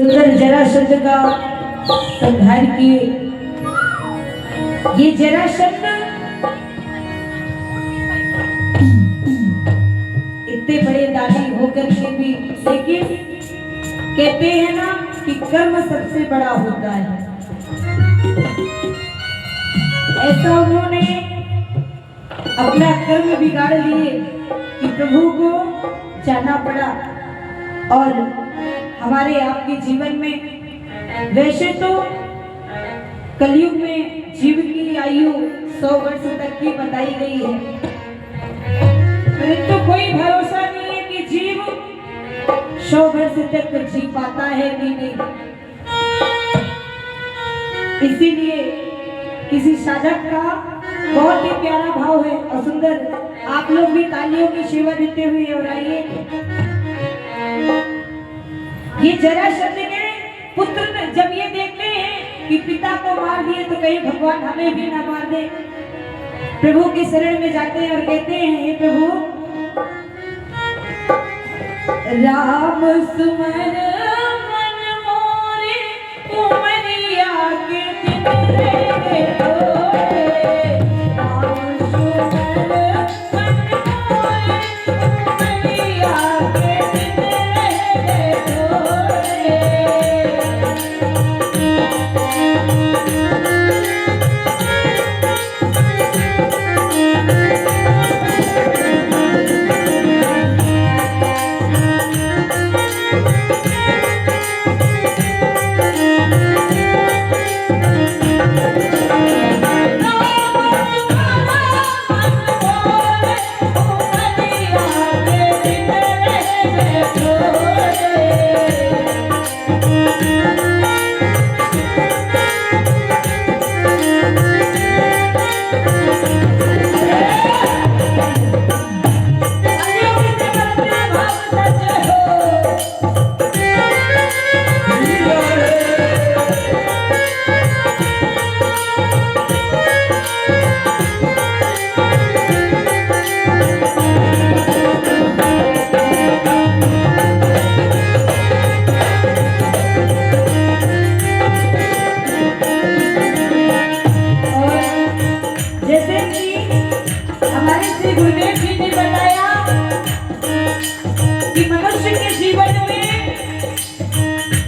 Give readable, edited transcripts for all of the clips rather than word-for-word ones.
सुंदर जरासंध का संहार किए। ये जरासंध इतने बड़े दानी होकर के भी, लेकिन कहते हैं ना कि कर्म सबसे बड़ा होता है। ऐसा उन्होंने अपना कर्म बिगाड़ लिए कि प्रभु को जाना पड़ा। और हमारे आपके जीवन में वैसे तो कलयुग में जीव की आयु 100 वर्ष तक की बताई गई है, परंतु कोई भरोसा नहीं है कि जीव 100 वर्ष तक जी पाता है कि नहीं। इसीलिए किसी साधक का बहुत ही प्यारा भाव है और सुंदर, आप लोग भी तालियों की सेवा देते हुए और आइए। ये जरासंध के पुत्र जब ये देखते हैं कि पिता को मार दिए तो कहीं भगवान हमें भी ना मार दे, प्रभु के शरण में जाते हैं और कहते हैं, हे प्रभु राम सुमर मन मोरे उमरिया के दिन रे तोरे। राम सुमर मन मोरे उमरिया के दिन रे तोरे।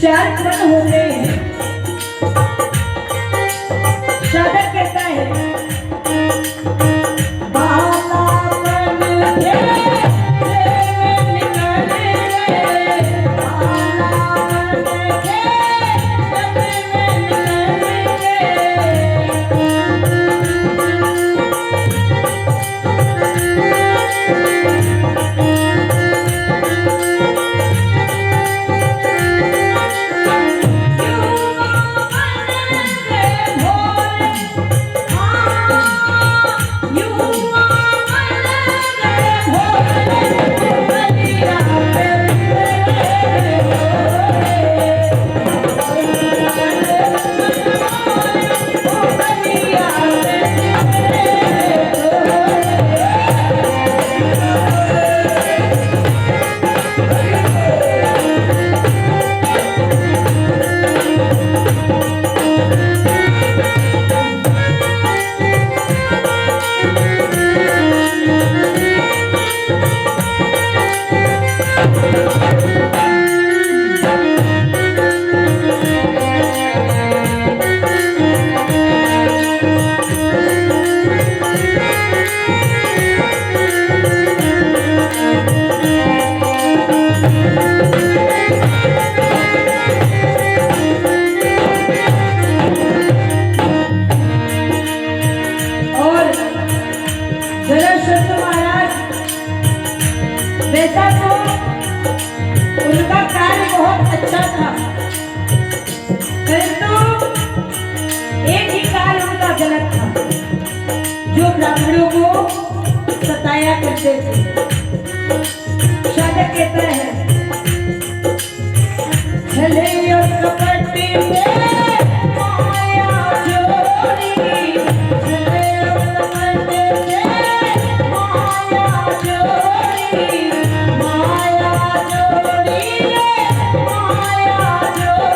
चार कण होते हैं। साधक कहता है वैसा तो उनका कार्य बहुत अच्छा था, परंतु एक ही कार्य उनका गलत था, जो ब्राह्मणों को सताया करते थे। साधक कहता है छले और कपट में माया जोड़ी, छले और कपट में माया जोड़ी, माया जोड़ी, माया जोड़ी।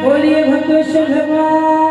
बोलिए भक्तेश्वर भगवान